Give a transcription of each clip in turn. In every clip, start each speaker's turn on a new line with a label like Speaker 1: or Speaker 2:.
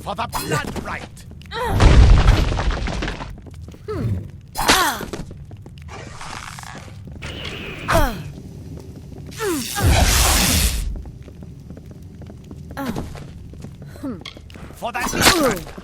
Speaker 1: For the blood right. For that right.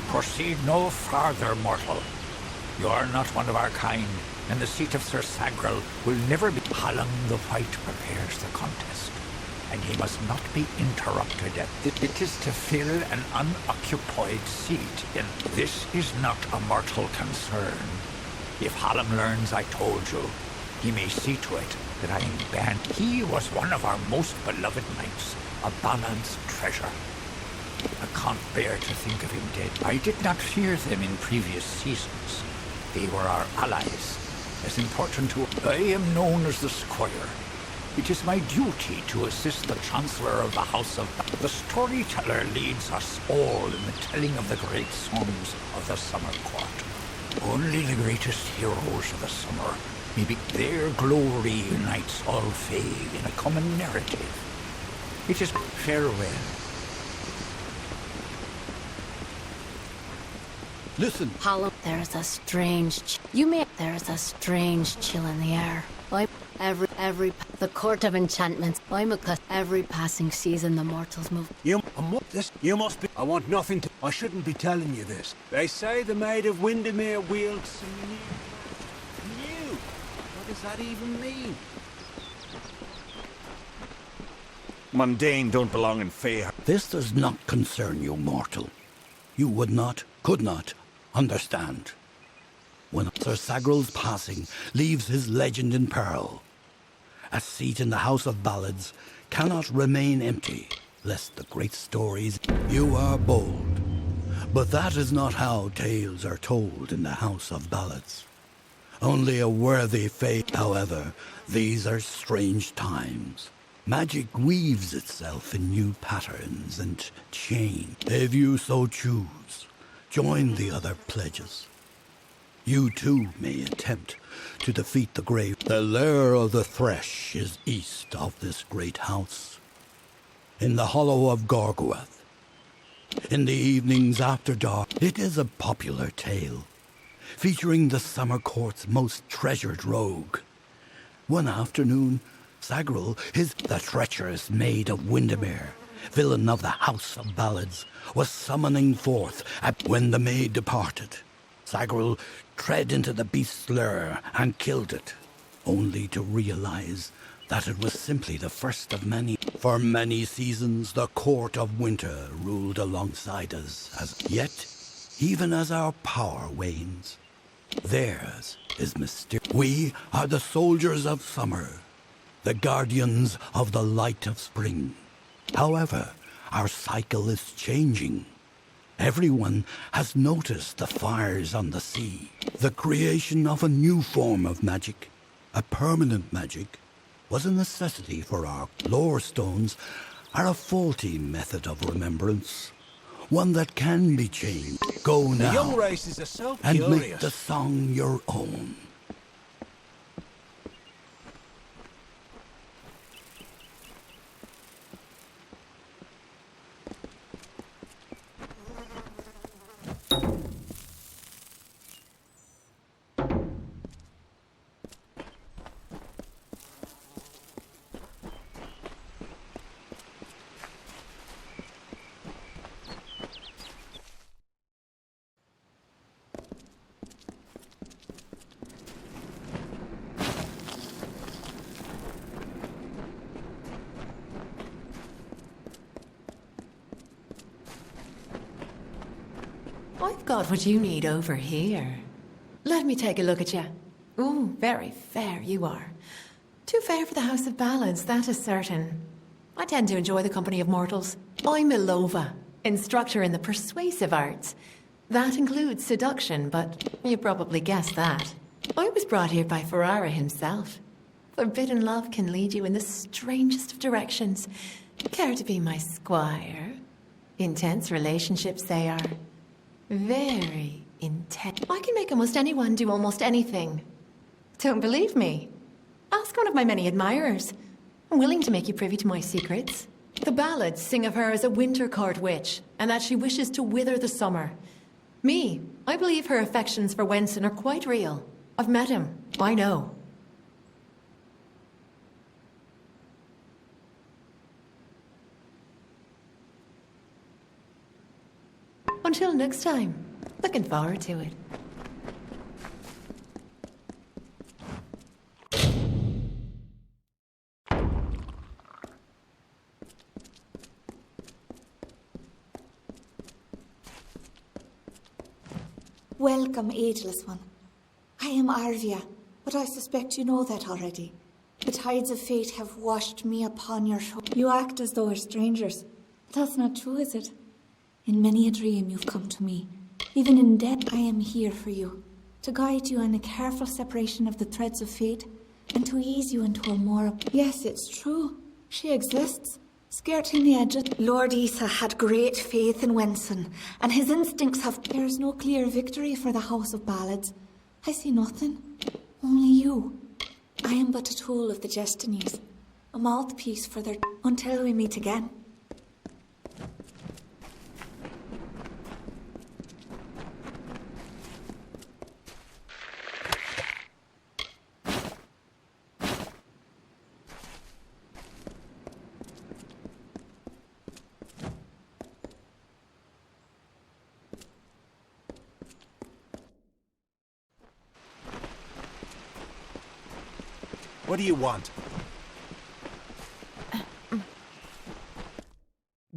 Speaker 1: Proceed no farther, mortal. You are not one of our kind, and the seat of Sir Sagrel will never be. Hallam the White prepares the contest, and he must not be interrupted. It is to fill an unoccupied seat, and this is not a mortal concern. If Hallam learns I told you, he may see to it that I am banned. He was one of our most beloved knights, a Ballad's treasure. I can't bear to think of him dead. I did not fear them in previous seasons. They were our allies, as important to... I am known as the Squire. It is my duty to assist the Chancellor of the House of... The storyteller leads us all in the telling of the great songs of the Summer Court. Only the greatest heroes of the summer, maybe their glory unites all fae in a common narrative. It is farewell.
Speaker 2: Listen.
Speaker 3: Hallam, there's a strange chill in the air. The court of enchantments. Every passing season the mortals move.
Speaker 2: You must be. I want nothing to. I shouldn't be telling you this. They say the Maid of Windermere wields some new. What does that even mean?
Speaker 4: Mundane don't belong in Fae.
Speaker 5: This does not concern you, mortal. You would not, could not, understand. When Sir Sagrel's passing leaves his legend in peril, a seat in the House of Ballads cannot remain empty, lest the great stories... You are bold, but that is not how tales are told in the House of Ballads. Only a worthy fate. However, these are strange times. Magic weaves itself in new patterns and change. If you so choose, join the other pledges. You too may attempt to defeat the grave. The lair of the Thresh is east of this great house, in the hollow of Gorgoath. In the evenings after dark, it is a popular tale, featuring the Summer Court's most treasured rogue. One afternoon, Sagrel, the treacherous Maid of Windermere, villain of the House of Ballads, was summoning forth when the maid departed. Sagrel tread into the beast's lair and killed it, only to realize that it was simply the first of many. For many seasons, the Court of Winter ruled alongside us, yet, even as our power wanes, theirs is mysterious. We are the soldiers of summer, the guardians of the light of spring. However, our cycle is changing. Everyone has noticed the fires on the sea. The creation of a new form of magic, a permanent magic, was a necessity for our lore stones are a faulty method of remembrance, one that can be changed. Go now,
Speaker 2: The young races are so
Speaker 5: and
Speaker 2: curious.
Speaker 5: make the song your own.
Speaker 6: I've got what you need over here. Let me take a look at you. Ooh, very fair you are. Too fair for the House of Ballads, that is certain. I tend to enjoy the company of mortals. I'm Ilova, instructor in the persuasive arts. That includes seduction, but you probably guessed that. I was brought here by Ferrara himself. Forbidden love can lead you in the strangest of directions. Care to be my squire? Intense relationships they are. Very intense. I can make almost anyone do almost anything. Don't believe me? Ask one of my many admirers. I'm willing to make you privy to my secrets. The ballads sing of her as a winter court witch, and that she wishes to wither the summer. Me, I believe her affections for Wenson are quite real. I've met him. I know. Until next time. Looking forward to it.
Speaker 7: Welcome, ageless one. I am Arvia, but I suspect you know that already. The tides of fate have washed me upon your shore. You act as though we're strangers. That's not true, is it? In many a dream you've come to me. Even in death, I am here for you, to guide you in a careful separation of the threads of fate, and to ease you into a more... Yes, it's true. She exists. Skirting the edges. Lord Isa had great faith in Wenson, and his instincts have... There is no clear victory for the House of Ballads. I see nothing. Only you. I am but a tool of the Destinies, a mouthpiece for their... Until we meet again.
Speaker 2: What do you want?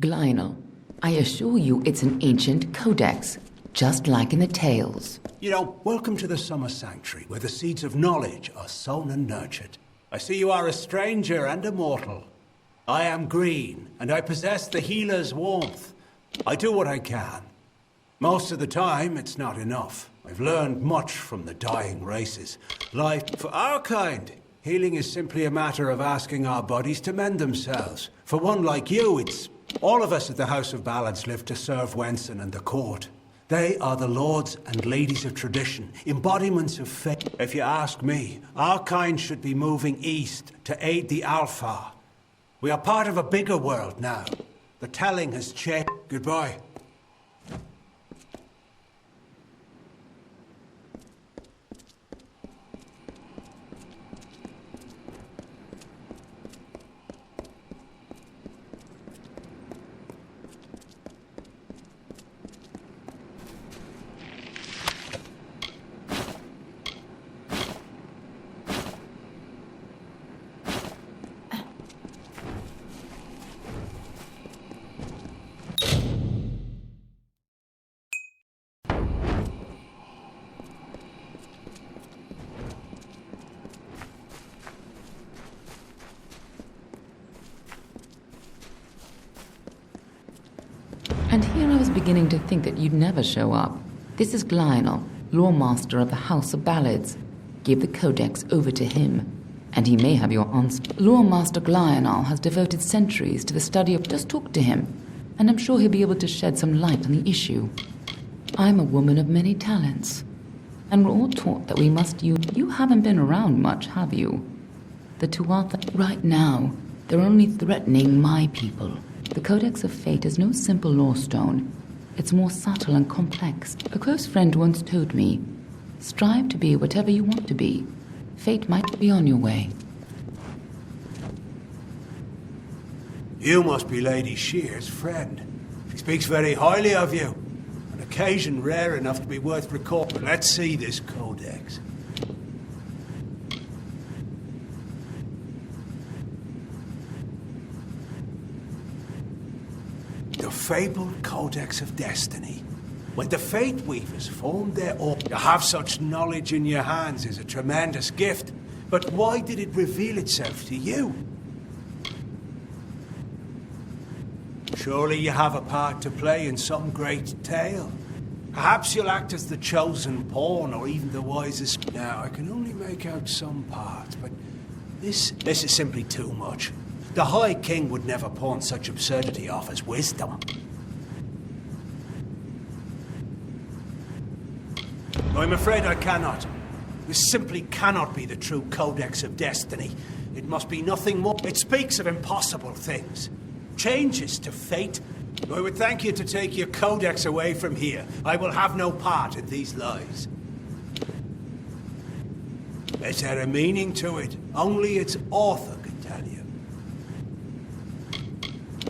Speaker 8: Glynel, I assure you it's an ancient codex, just like in the tales.
Speaker 2: You know, welcome to the Summer Sanctuary, where the seeds of knowledge are sown and nurtured. I see you are a stranger and a mortal. I am green, and I possess the healer's warmth. I do what I can. Most of the time, it's not enough. I've learned much from the dying races. Life for our kind. Healing is simply a matter of asking our bodies to mend themselves. For one like you, it's... All of us at the House of Ballads live to serve Wenson and the court. They are the lords and ladies of tradition, embodiments of fate. If you ask me, our kind should be moving east to aid the Alpha. We are part of a bigger world now. The telling has changed. Goodbye.
Speaker 8: And here I was beginning to think that you'd never show up. This is Glynel, Lawmaster of the House of Ballads. Give the codex over to him, and he may have your answer. Lawmaster Glynel has devoted centuries to the study of... Just talk to him, and I'm sure he'll be able to shed some light on the issue. I'm a woman of many talents, and we're all taught that we must use... You haven't been around much, have you? The Tuatha... Right now, they're only threatening my people. The Codex of Fate is no simple lawstone. It's more subtle and complex. A close friend once told me, strive to be whatever you want to be. Fate might be on your way.
Speaker 2: You must be Lady Shear's friend. She speaks very highly of you. An occasion rare enough to be worth recording. Let's see this codex. The fabled Codex of Destiny. When the Fate Weavers formed their order, to have such knowledge in your hands is a tremendous gift. But why did it reveal itself to you? Surely you have a part to play in some great tale. Perhaps you'll act as the chosen pawn, or even the wisest. Now, I can only make out some parts, but this is simply too much. The High King would never pawn such absurdity off as wisdom. I'm afraid I cannot. This simply cannot be the true Codex of Destiny. It must be nothing more. It speaks of impossible things. Changes to fate. I would thank you to take your Codex away from here. I will have no part in these lies. Is there a meaning to it? Only its author can tell you.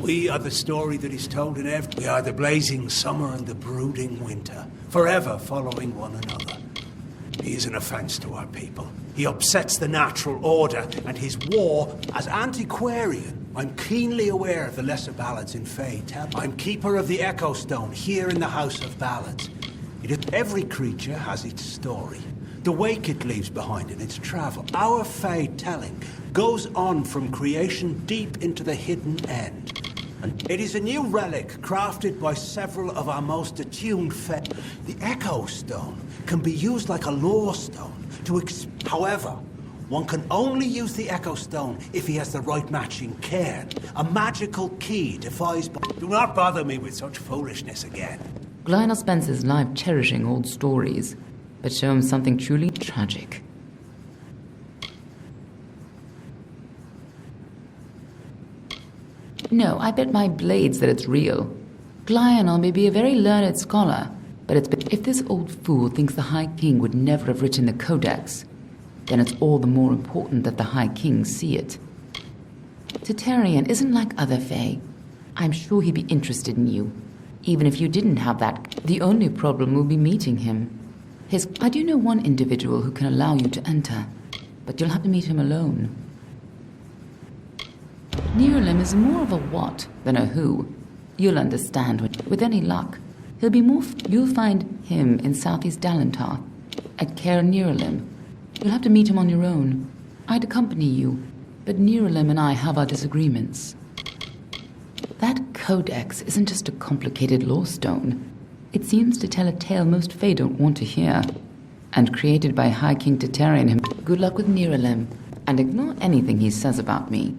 Speaker 2: We are the story that is told in every... We are the blazing summer and the brooding winter, forever following one another. He is an offense to our people. He upsets the natural order, and his war, as antiquarian, I'm keenly aware of the lesser ballads in Fae. I'm keeper of the Echo Stone here in the House of Ballads. Every creature has its story. The wake it leaves behind in its travel. Our Fae telling goes on from creation deep into the hidden end. And it is a new relic crafted by several of our most attuned Fae. The Echo Stone can be used like a lore stone to however, one can only use the Echo Stone if he has the right matching cairn. A magical key defies... Do not bother me with such foolishness again.
Speaker 8: Glynor spends his life cherishing old stories, but show him something truly tragic. No, I bet my blades that it's real. Glynor may be a very learned scholar, but if this old fool thinks the High King would never have written the Codex, then it's all the more important that the High King see it. Tatarian isn't like other Fae. I'm sure he'd be interested in you. Even if you didn't have that, the only problem will be meeting him. I do know one individual who can allow you to enter, but you'll have to meet him alone. Neuralem is more of a what than a who. You'll understand with any luck. You'll find him in Southeast Dalentar, at Caer Neuralem. You'll have to meet him on your own. I'd accompany you, but Neuralem and I have our disagreements. That Codex isn't just a complicated lore stone. It seems to tell a tale most Fae don't want to hear. And created by High King Tatarian. Good luck with Neuralem, and ignore anything he says about me.